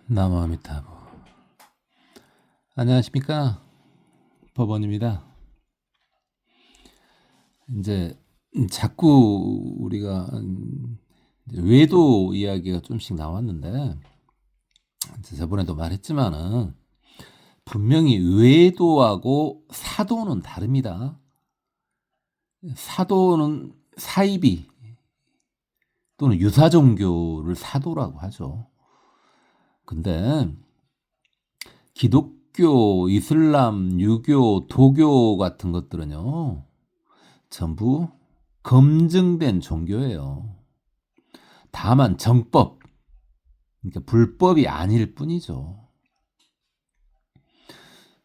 나무아미타부. 안녕하십니까, 법원입니다. 이제 자꾸 우리가 이제 외도 이야기가 좀씩 나왔는데, 저번에도 말했지만은 분명히 외도하고 사도는 다릅니다. 사도는 사이비 또는 유사종교를 사도라고 하죠. 근데 기독교, 이슬람, 유교, 도교 같은 것들은요, 전부 검증된 종교예요. 다만 정법, 그러니까 불법이 아닐 뿐이죠.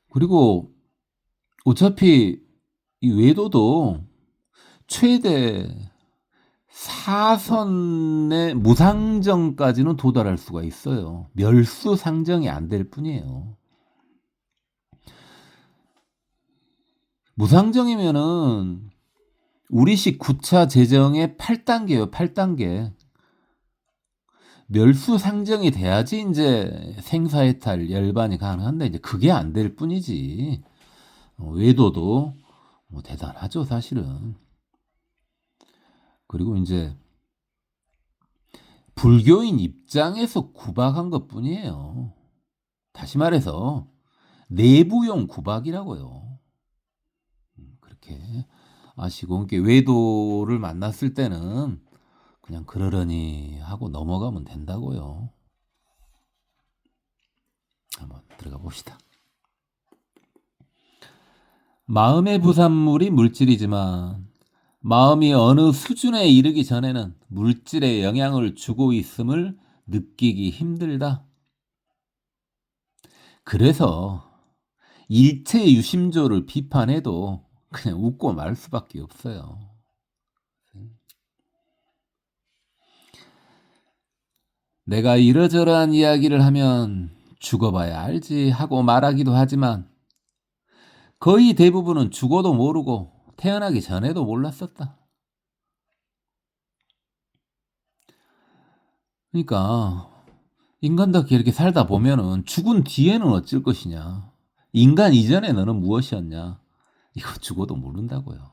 그리고 어차피 이 외도도 최대 사선의 무상정까지는 도달할 수가 있어요. 멸수상정이 안 될 뿐이에요. 무상정이면은 우리식 9차 재정의 8단계예요. 8단계. 멸수상정이 돼야지 이제 생사해탈 열반이 가능한데 이제 그게 안 될 뿐이지. 외도도 대단하죠, 사실은. 그리고 이제 불교인 입장에서 구박한 것뿐이에요. 다시 말해서 내부용 구박이라고요. 그렇게 아시고 외도를 만났을 때는 그냥 그러려니 하고 넘어가면 된다고요. 한번 들어가 봅시다. 마음의 부산물이 물질이지만 마음이 어느 수준에 이르기 전에는 물질에 영향을 주고 있음을 느끼기 힘들다. 그래서 일체 유심조를 비판해도 그냥 웃고 말 수밖에 없어요. 내가 이러저러한 이야기를 하면 죽어봐야 알지 하고 말하기도 하지만 거의 대부분은 죽어도 모르고 태어나기 전에도 몰랐었다. 그러니까 인간답게 이렇게 살다 보면은 죽은 뒤에는 어쩔 것이냐, 인간 이전에 너는 무엇이었냐, 이거 죽어도 모른다고요.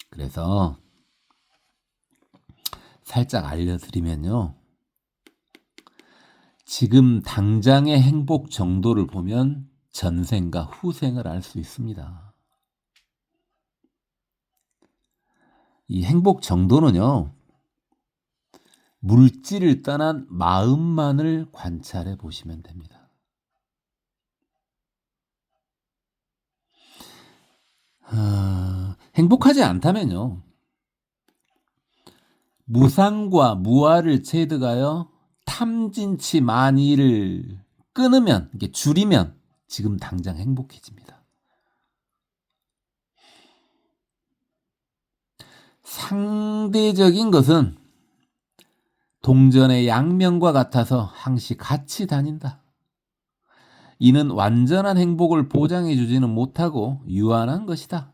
그래서 살짝 알려드리면요, 지금 당장의 행복 정도를 보면 전생과 후생을 알 수 있습니다. 이 행복 정도는요, 물질을 떠난 마음만을 관찰해 보시면 됩니다. 행복하지 않다면요, 무상과 무아를 체득하여 탐진치 만이를 끊으면, 이게 줄이면 지금 당장 행복해집니다. 상대적인 것은 동전의 양면과 같아서 항시 같이 다닌다. 이는 완전한 행복을 보장해 주지는 못하고 유한한 것이다.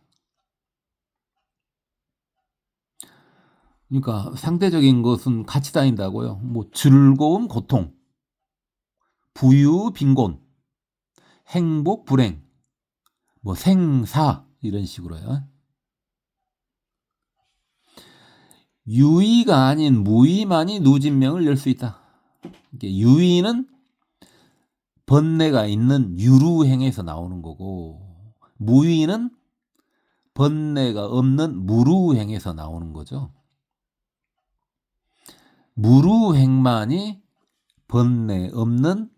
그러니까 상대적인 것은 같이 다닌다고요. 뭐 즐거움, 고통, 부유, 빈곤, 행복, 불행, 뭐 생사 이런 식으로요. 유의가 아닌 무의만이 누진명을 열 수 있다. 유의는 번뇌가 있는 유루행에서 나오는 거고, 무의는 번뇌가 없는 무루행에서 나오는 거죠. 무루행만이 번뇌 없는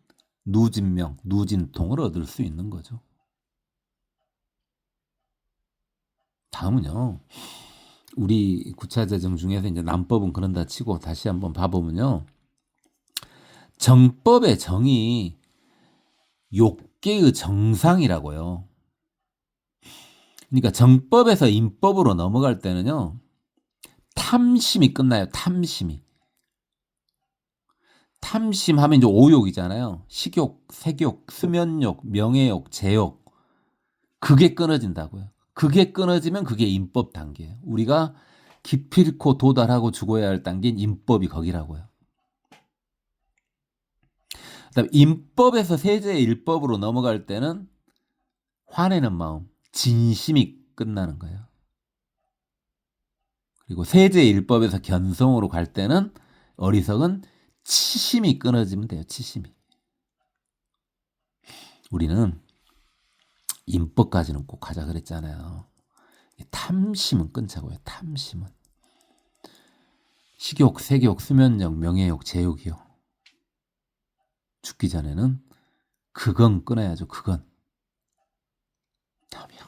누진명, 누진통을 얻을 수 있는 거죠. 다음은요, 우리 구차재정 중에서 이제 남법은 그런다 치고 다시 한번 봐보면요, 정법의 정이 욕계의 정상이라고요. 그러니까 정법에서 인법으로 넘어갈 때는요, 탐심이 끝나요. 탐심하면 이제 오욕이잖아요. 식욕, 색욕, 수면욕, 명예욕, 재욕. 그게 끊어진다고요. 그게 끊어지면 그게 인법 단계예요. 우리가 기필코 도달하고 죽어야 할 단계인 인법이 거기라고요. 그다음에 인법에서 세제 일법으로 넘어갈 때는 화내는 마음, 진심이 끝나는 거예요. 그리고 세제 일법에서 견성으로 갈 때는 어리석은 치심이 끊어지면 돼요. 치심이. 우리는 인법까지는 꼭 가자 그랬잖아요. 탐심은 끊자고요. 탐심은. 식욕, 색욕, 수면욕, 명예욕, 제욕이요. 죽기 전에는 그건 끊어야죠. 그건. 다음이요.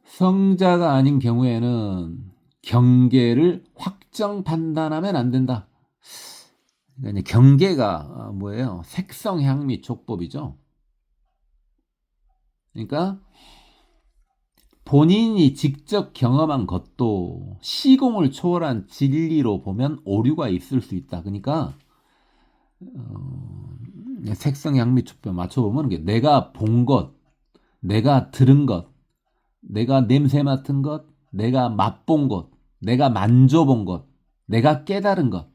성자가 아닌 경우에는 경계를 확정 판단하면 안 된다. 그러니까 이제 경계가 뭐예요? 색성, 향미, 촉법이죠. 그러니까 본인이 직접 경험한 것도 시공을 초월한 진리로 보면 오류가 있을 수 있다. 그러니까 색성, 향미, 촉법 맞춰보면 내가 본 것, 내가 들은 것, 내가 냄새 맡은 것, 내가 맛본 것, 내가 만져본 것, 내가 깨달은 것,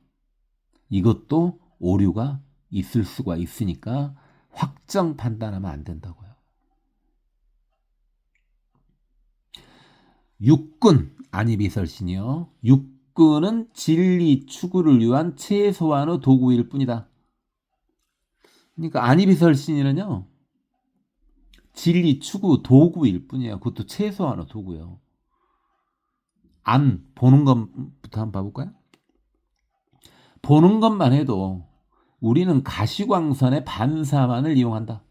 이것도 오류가 있을 수가 있으니까 확정 판단하면 안 된다고요. 육군, 안이비설신이요. 육군은 진리 추구를 위한 최소한의 도구일 뿐이다. 그러니까 안이비설신이는요, 진리 추구 도구일 뿐이에요. 그것도 최소한의 도구예요. 안, 보는 것부터 한번 봐볼까요? 보는 것만 해도 우리는 가시광선의 반사만을 이용한다.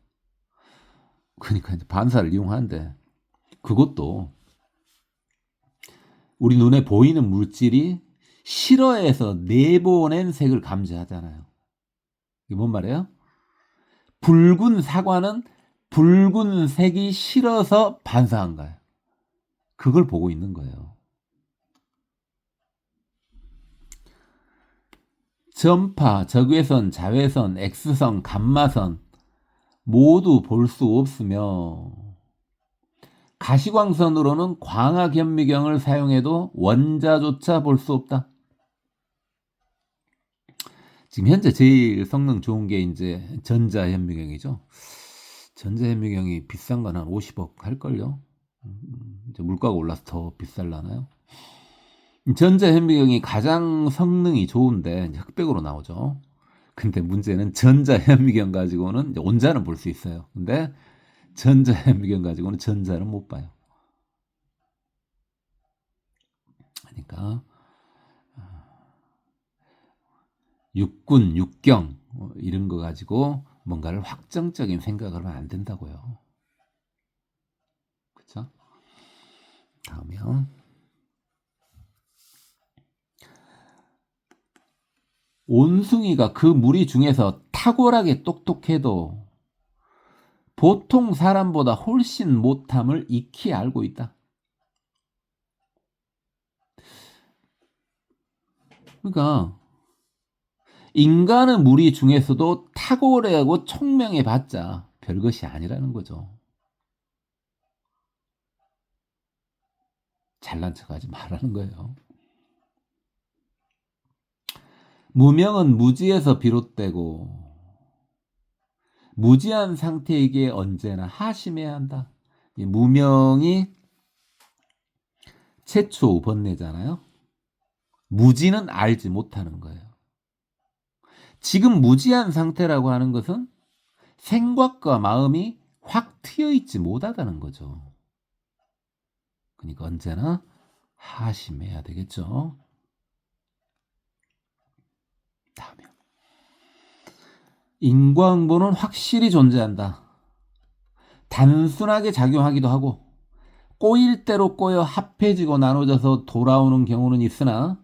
그러니까 이제 반사를 이용하는데 그것도 우리 눈에 보이는 물질이 실어에서 내보낸 색을 감지하잖아요. 이게 뭔 말이에요? 붉은 사과는 붉은 색이 실어서 반사한 거예요. 그걸 보고 있는 거예요. 전파, 적외선, 자외선, X선, 감마선 모두 볼 수 없으며 가시광선으로는 광학현미경을 사용해도 원자조차 볼 수 없다. 지금 현재 제일 성능 좋은 게 이제 전자현미경이죠. 전자현미경이 비싼 건 한 50억 할걸요. 이제 물가가 올라서 더 비쌀라나요? 전자현미경이 가장 성능이 좋은데 이제 흑백으로 나오죠. 근데 문제는 전자현미경 가지고는 이제 온자는 볼 수 있어요. 근데 전자현미경 가지고는 전자는 못 봐요. 그러니까 육군, 육경 이런 거 가지고 뭔가를 확정적인 생각을 하면 안 된다고요. 그렇죠? 다음이요. 온숭이가 그 무리 중에서 탁월하게 똑똑해도 보통 사람보다 훨씬 못함을 익히 알고 있다. 그러니까 인간은 무리 중에서도 탁월하고 총명해봤자 별것이 아니라는 거죠. 잘난 척하지 말라는 거예요. 무명은 무지에서 비롯되고 무지한 상태이기에 언제나 하심해야 한다. 무명이 최초 번뇌잖아요. 무지는 알지 못하는 거예요. 지금 무지한 상태라고 하는 것은 생각과 마음이 확 트여 있지 못하다는 거죠. 그러니까 언제나 하심해야 되겠죠. 다음이요. 인과응보는 확실히 존재한다. 단순하게 작용하기도 하고 꼬일 대로 꼬여 합해지고 나눠져서 돌아오는 경우는 있으나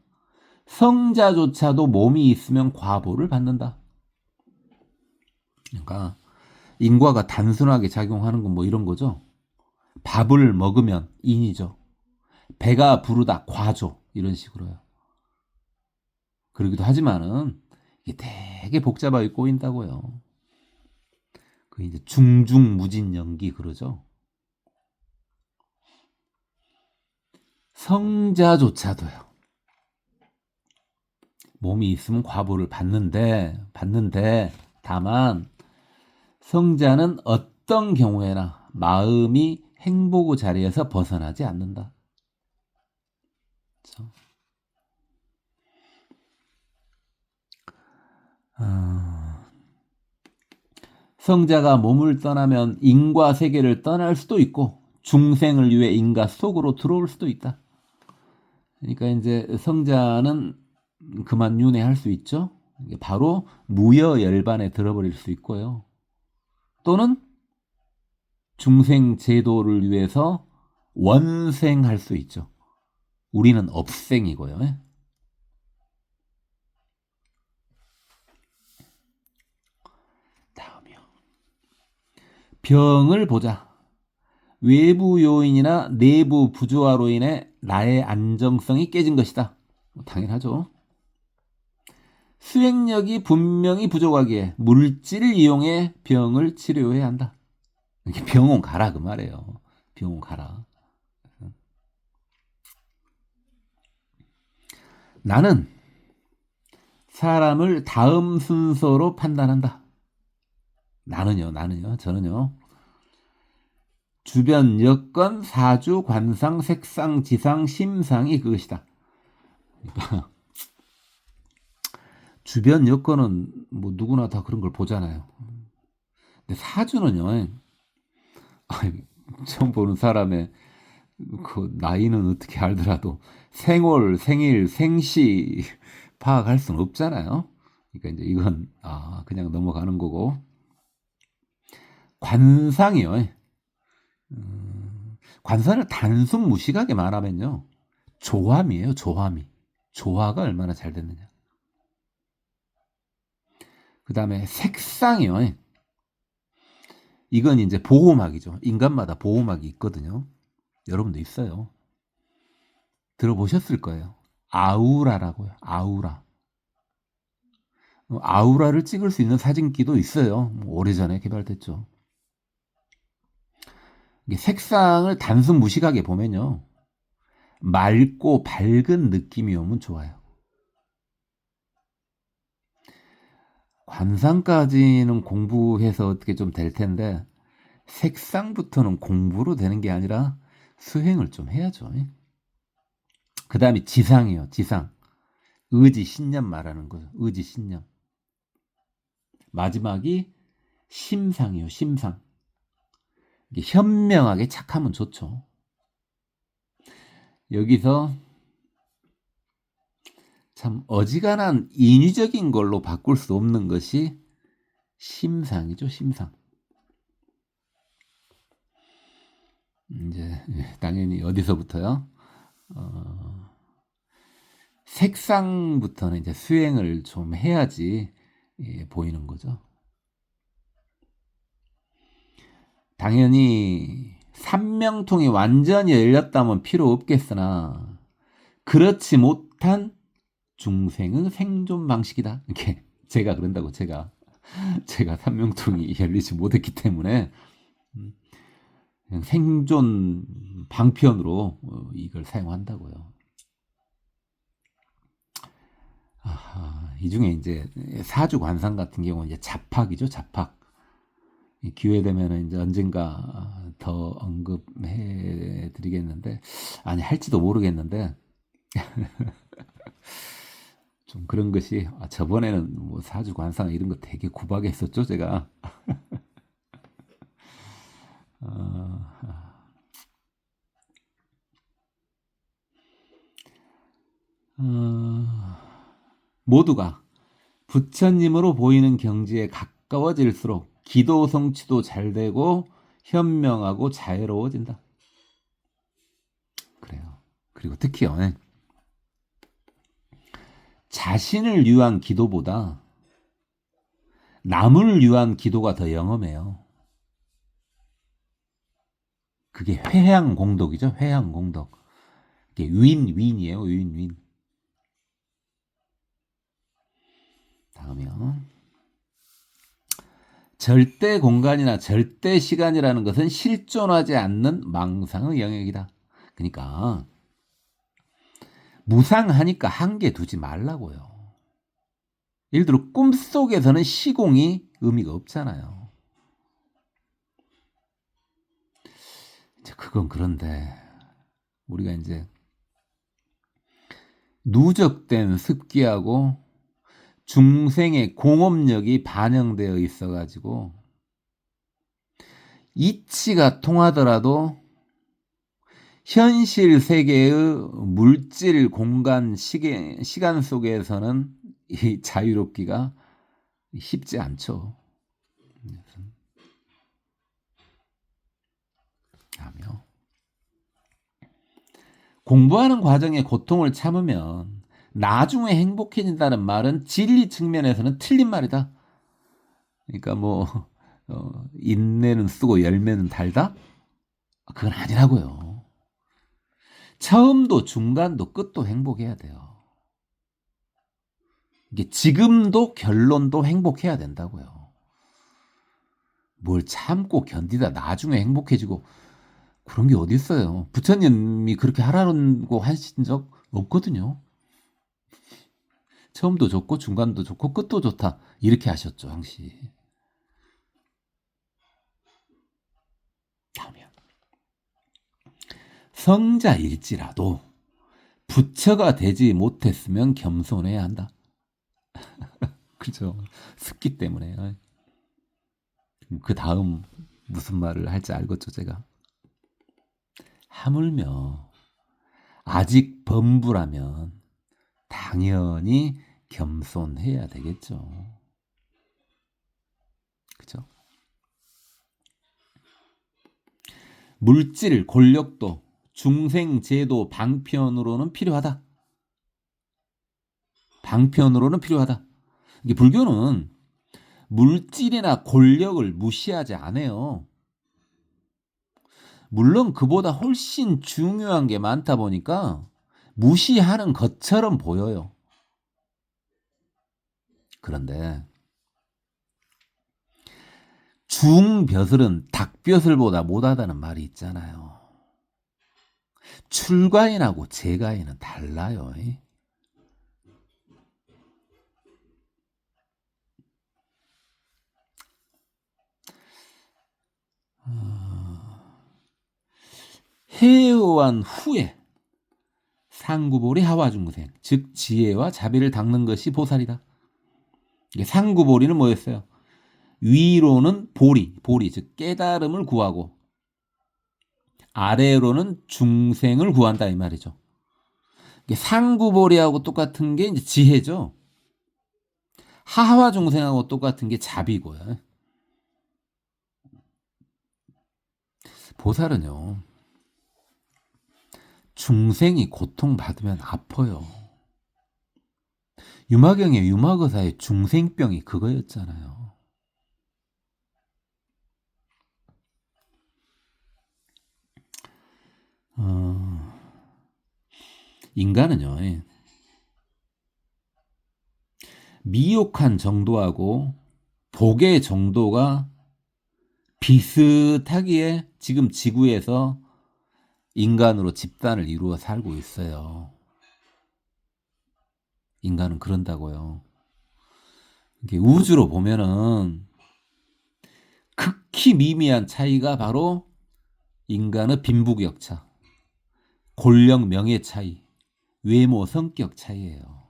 성자조차도 몸이 있으면 과보를 받는다. 그러니까 인과가 단순하게 작용하는 건 뭐 이런 거죠. 밥을 먹으면 인이죠. 배가 부르다 과죠. 이런 식으로요. 그러기도 하지만은 이게 되게 복잡하게 꼬인다고요. 그 이제 중중무진 연기 그러죠. 성자조차도요. 몸이 있으면 과보를 받는데 다만 성자는 어떤 경우에나 마음이 행복의 자리에서 벗어나지 않는다. 그렇죠? 성자가 몸을 떠나면 인과 세계를 떠날 수도 있고 중생을 위해 인과 속으로 들어올 수도 있다. 그러니까 이제 성자는 그만 윤회할 수 있죠. 바로 무여열반에 들어버릴 수 있고요. 또는 중생 제도를 위해서 원생할 수 있죠. 우리는 업생이고요. 다음이요. 병을 보자. 외부 요인이나 내부 부조화로 인해 나의 안정성이 깨진 것이다. 당연하죠. 수행력이 분명히 부족하기에 물질을 이용해 병을 치료해야 한다. 이렇게 병원 가라 그 말이에요. 병원 가라. 나는 사람을 다음 순서로 판단한다. 나는요, 저는요. 주변 여건, 사주, 관상, 색상, 지상, 심상이 그것이다. 그러니까 주변 여건은 뭐 누구나 다 그런 걸 보잖아요. 근데 사주는요, 처음 보는 사람의 그 나이는 어떻게 알더라도 생월, 생일, 생시 파악할 수는 없잖아요. 그러니까 이제 이건 그냥 넘어가는 거고. 관상이요. 관상을 단순 무식하게 말하면요. 조함이에요, 조함이. 조화가 얼마나 잘 됐느냐. 그 다음에 색상이요. 이건 이제 보호막이죠. 인간마다 보호막이 있거든요. 여러분도 있어요. 들어보셨을 거예요. 아우라라고요. 아우라. 아우라를 찍을 수 있는 사진기도 있어요. 오래전에 개발됐죠. 색상을 단순 무식하게 보면요. 맑고 밝은 느낌이 오면 좋아요. 관상까지는 공부해서 어떻게 좀 될 텐데 색상부터는 공부로 되는 게 아니라 수행을 좀 해야죠. 그 다음에 지상이요. 지상. 의지, 신념 말하는 거죠. 의지, 신념. 마지막이 심상이요. 심상. 현명하게 착하면 좋죠. 여기서 참 어지간한 인위적인 걸로 바꿀 수 없는 것이 심상이죠. 심상. 이제 당연히 어디서부터요? 색상부터는 이제 수행을 좀 해야지 보이는 거죠. 당연히 삼명통이 완전히 열렸다면 필요 없겠으나 그렇지 못한 중생은 생존 방식이다. 이렇게 제가 그런다고 제가 삼명통이 열리지 못했기 때문에 그냥 생존 방편으로 이걸 사용한다고요. 이 중에 이제 사주 관상 같은 경우는 이제 잡학이죠, 잡학. 기회 되면 이제 언젠가 더 언급해 드리겠는데, 아니, 할지도 모르겠는데, 좀 그런 것이, 저번에는 뭐 사주 관상 이런 거 되게 구박에 했었죠, 제가. 모두가 부처님으로 보이는 경지에 가까워질수록 기도 성취도 잘 되고 현명하고 자유로워진다. 그래요. 그리고 특히요. 자신을 위한 기도보다 남을 위한 기도가 더 영험해요. 그게 회향공덕이죠. 회향공덕. 이게 윈윈이에요. 윈윈. 다음이요. 절대 공간이나 절대 시간이라는 것은 실존하지 않는 망상의 영역이다. 그러니까 무상하니까 한계 두지 말라고요. 예를 들어 꿈속에서는 시공이 의미가 없잖아요. 이제 그건 그런데 우리가 이제 누적된 습기하고 중생의 공업력이 반영되어 있어가지고 이치가 통하더라도 현실 세계의 물질, 공간, 시간 속에서는 이 자유롭기가 쉽지 않죠. 하며 공부하는 과정에 고통을 참으면 나중에 행복해진다는 말은 진리 측면에서는 틀린 말이다. 그러니까 뭐 인내는 쓰고 열매는 달다? 그건 아니라고요. 처음도 중간도 끝도 행복해야 돼요. 이게 지금도 결론도 행복해야 된다고요. 뭘 참고 견디다 나중에 행복해지고 그런 게 어디 있어요. 부처님이 그렇게 하라고 하신 적 없거든요. 처음도 좋고 중간도 좋고 끝도 좋다 이렇게 하셨죠. 항시. 다음이요. 성자일지라도 부처가 되지 못했으면 겸손해야 한다. 그죠. 습기 때문에. 그 다음 무슨 말을 할지 알겠죠, 제가. 하물며 아직 범부라면 당연히 겸손해야 되겠죠. 그죠? 물질, 권력도 중생 제도 방편으로는 필요하다. 방편으로는 필요하다. 이게 불교는 물질이나 권력을 무시하지 않아요. 물론 그보다 훨씬 중요한 게 많다 보니까 무시하는 것처럼 보여요. 그런데 중벼슬은 닭벼슬보다 못하다는 말이 있잖아요. 출가인하고 재가인은 달라요. 해오한 후에 상구보리 하와중생, 즉 지혜와 자비를 닦는 것이 보살이다. 상구보리는 뭐였어요? 위로는 보리, 즉 깨달음을 구하고 아래로는 중생을 구한다 이 말이죠. 상구보리하고 똑같은 게 이제 지혜죠. 하와 중생하고 똑같은 게 자비고요. 보살은요, 중생이 고통받으면 아파요. 유마경의 유마거사의 중생병이 그거였잖아요. 인간은요, 미혹한 정도하고 복의 정도가 비슷하기에 지금 지구에서 인간으로 집단을 이루어 살고 있어요. 인간은 그런다고요. 이게 우주로 보면은 극히 미미한 차이가 바로 인간의 빈부격차, 권력 명예 차이, 외모 성격 차이예요.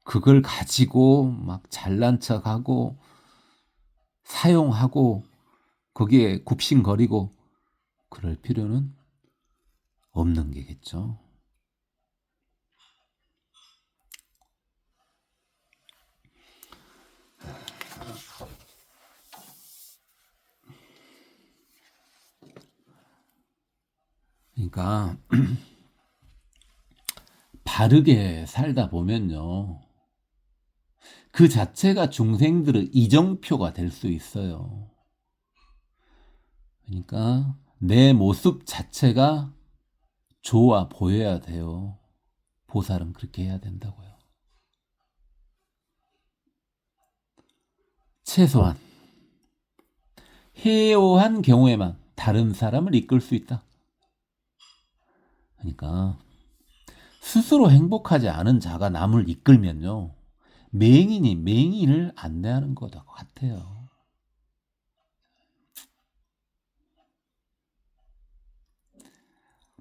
그걸 가지고 막 잘난 척하고 사용하고 거기에 굽신거리고 그럴 필요는 없는 게겠죠. 그러니까 바르게 살다 보면요. 그 자체가 중생들의 이정표가 될 수 있어요. 그러니까 내 모습 자체가 좋아 보여야 돼요. 보살은 그렇게 해야 된다고요. 최소한 해오한 경우에만 다른 사람을 이끌 수 있다. 그러니까 스스로 행복하지 않은 자가 남을 이끌면요, 맹인이 맹인을 안내하는 것과 같아요.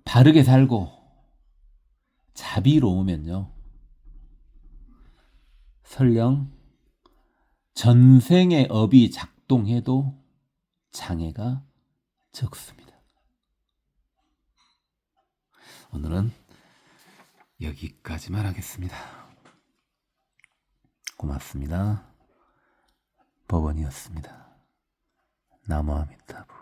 바르게 살고 자비로우면요, 설령 전생의 업이 작동해도 장애가 적습니다. 오늘은 여기까지만 하겠습니다. 고맙습니다. 법원이었습니다. 나무아미타부.